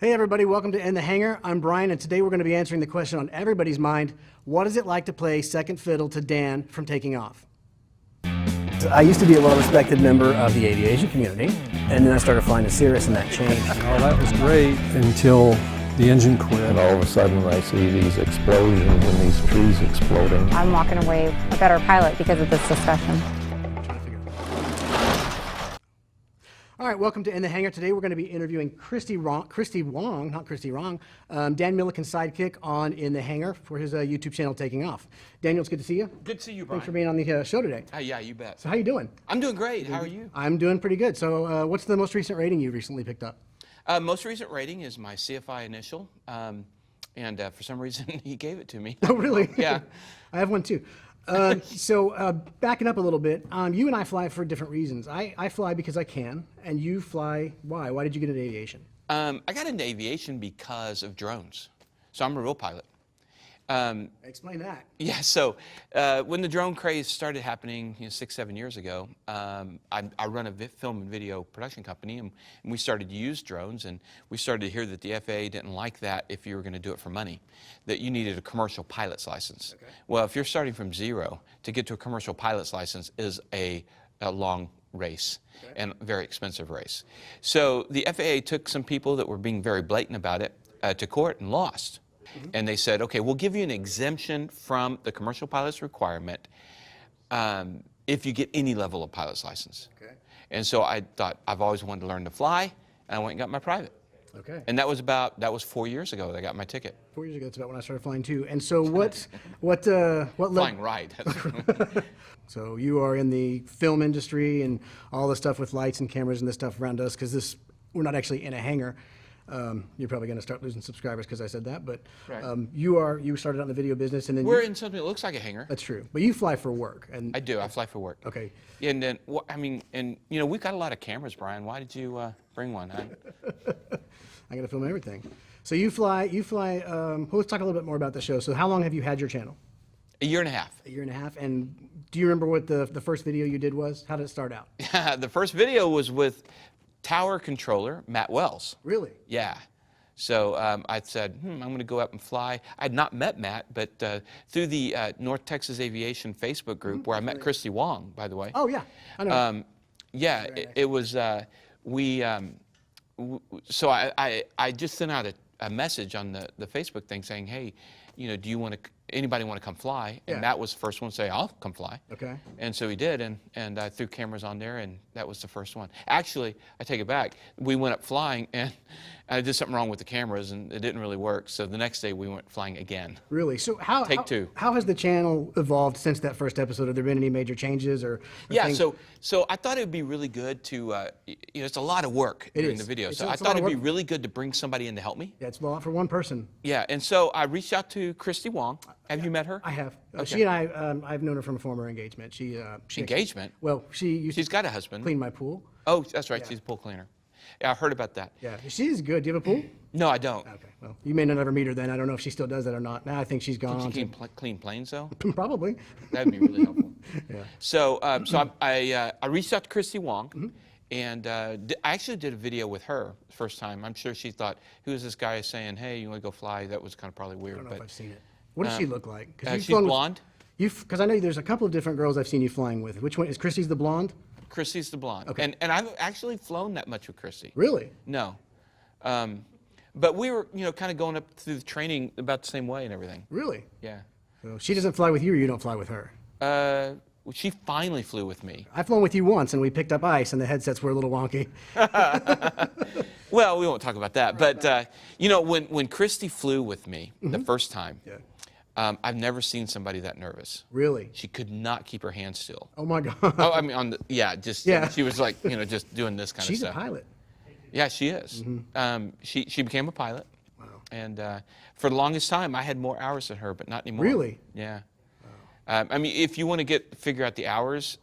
Hey everybody, welcome to In The Hangar. I'm Bryan, and today we're going to be answering the question on everybody's mind: what is it like to play second fiddle to Dan from Taking Off? I used to be a well-respected member of the aviation community, and then I started flying to Cirrus, and that changed. Oh, that was great until the engine quit. And all of a sudden I see these explosions and these trees exploding. I'm walking away a better pilot because of this discussion. All right, welcome to In The Hangar. Today we're going to be interviewing Christy Wong, Dan Millican's sidekick on In The Hangar for his YouTube channel, Taking Off. Daniel, it's good to see you. Good to see you, Bryan. Thanks for being on the show today. Yeah, you bet. So how you doing? I'm doing great. How are you? I'm doing pretty good. So what's the most recent rating you recently picked up? Most recent rating is my CFI initial, and for some reason he gave it to me. Oh, really? Yeah. I have one too. So backing up a little bit, you and I fly for different reasons. I fly because I can, and you fly why? Why did you get into aviation? I got into aviation because of drones. So I'm a real pilot. Explain that. Yeah, so when the drone craze started happening 6-7 years ago, I run a film and video production company, and we started to use drones, and we started to hear that the FAA didn't like that if you were going to do it for money, that you needed a commercial pilot's license. Okay. Well, if you're starting from zero, to get to a commercial pilot's license is a long race. Okay. And a very expensive race. So the FAA took some people that were being very blatant about it to court and lost. Mm-hmm. And they said, okay, we'll give you an exemption from the commercial pilot's requirement if you get any level of pilot's license. Okay. And so I thought, I've always wanted to learn to fly, and I went and got my private. Okay. And that was 4 years ago that I got my ticket. 4 years ago, that's about when I started flying too. And so what flying right. So you are in the film industry and all the stuff with lights and cameras and this stuff around us, because we're not actually in a hangar. You're probably going to start losing subscribers because I said that, but right. You started out in the video business, and then we're in something that looks like a hangar. That's true, but you fly for work, and I do. I fly for work. Okay. And then we've got a lot of cameras, Bryan. Why did you bring one? I got to film everything. So you fly. Well, let's talk a little bit more about the show. So how long have you had your channel? A year and a half. A year and a half. And do you remember what the first video you did was? How did it start out? The first video was with tower controller Matt Wells. Really? Yeah. So I said, I'm going to go up and fly. I had not met Matt, but through the North Texas Aviation Facebook group, where I met Christy Wong, by the way. Oh, yeah. I know. Yeah, it was, so I just sent out a message on the Facebook thing saying, hey, do you want to, anybody want to come fly? And Matt was the first one to say, I'll come fly. Okay. And so he did, and I threw cameras on there, and that was the first one. Actually, I take it back. We went up flying, and I did something wrong with the cameras, and it didn't really work. So the next day, we went flying again. Really? So how has the channel evolved since that first episode? Have there been any major changes or yeah, things? So I thought it would be really good to, it's a lot of work doing the video. So I thought it'd be really good to bring somebody in to help me. Yeah, it's a lot for one person. Yeah, and so I reached out to Christy Wong. Have you met her? I have. Okay. She and I've known her from a former engagement. Engagement? Well, she's got a husband. Cleaned my pool. Oh, that's right. Yeah. She's a pool cleaner. Yeah, I heard about that. Yeah, she's good. Do you have a pool? No, I don't. Okay, well, you may not ever meet her then. I don't know if she still does that or not. Now I think she's gone. Can she clean planes though? Probably. That'd be really helpful. Yeah. So, I reached out to Christy Wong, and I actually did a video with her the first time. I'm sure she thought, who is this guy saying, hey, you want to go fly? That was kind of probably weird. I don't know if I've seen it. What does she look like? She's blonde. Because I know there's a couple of different girls I've seen you flying with. Which one is Christy's the blonde? Christy's the blonde. Okay. And I've actually flown that much with Christy. Really? No. But we were, kind of going up through the training about the same way and everything. Really? Yeah. So she doesn't fly with you, or you don't fly with her? She finally flew with me. I've flown with you once, and we picked up ice, and the headsets were a little wonky. Well, we won't talk about that. But, when Christy flew with me the first time, I've never seen somebody that nervous. Really? She could not keep her hands still. Oh, my God. Oh, I mean, she was like, just doing this kind of stuff. She's a pilot. Yeah, she is. She became a pilot. Wow. And for the longest time, I had more hours than her, but not anymore. Really? Yeah. Wow. I mean, if you want to figure out the hours,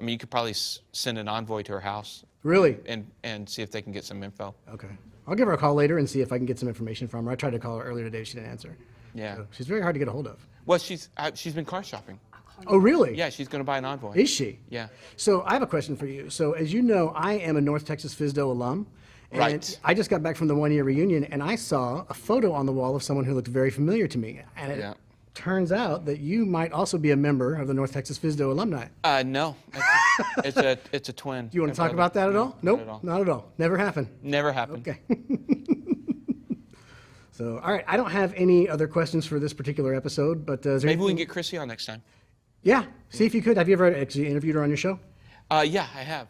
you could probably send an envoy to her house. Really? And see if they can get some info. Okay. I'll give her a call later and see if I can get some information from her. I tried to call her earlier today. She didn't answer. Yeah. So she's very hard to get a hold of. Well, she's been car shopping. Oh, really? Yeah, she's going to buy an Envoy. Is she? Yeah. So I have a question for you. So as you know, I am a North Texas FSDO alum, And Right. I just got back from the one-year reunion, and I saw a photo on the wall of someone who looked very familiar to me. And it Yeah. turns out that you might also be a member of the North Texas FSDO alumni. No, it's a twin. Do you want to My talk brother. about that at all? No, Nope, not at all. not at all. Never happened. Never happened. Okay. So, all right, I don't have any other questions for this particular episode, but is there Maybe we can anything- get Chrissy on next time. Yeah, see if you could. Have you ever actually interviewed her on your show? Yeah, I have.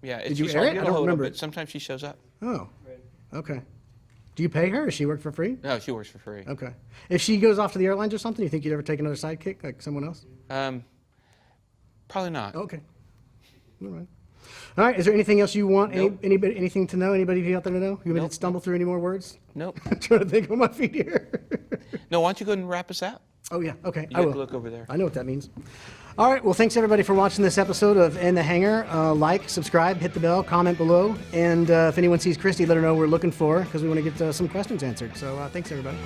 Yeah, Did you she's air hard it? to I get don't a hold of, remember but it. sometimes she shows up. Oh, okay. Do you pay her? Does she work for free? No, she works for free. Okay. If she goes off to the airlines or something, you think you'd ever take another sidekick like someone else? Probably not. Okay. All right. All right. Is there anything else you want? Nope. Anybody? Anything to know? Anybody out there to know? You want me Nope. to stumble through any more words? Nope. I'm trying to think on my feet here. No, why don't you go ahead and wrap us out? Oh yeah. Okay. You I have will. to look over there. I know what that means. All right. Well, thanks everybody for watching this episode of In the Hangar. Like, subscribe, hit the bell, comment below, and if anyone sees Christy, let her know we're looking for her because we want to get some questions answered. So thanks everybody.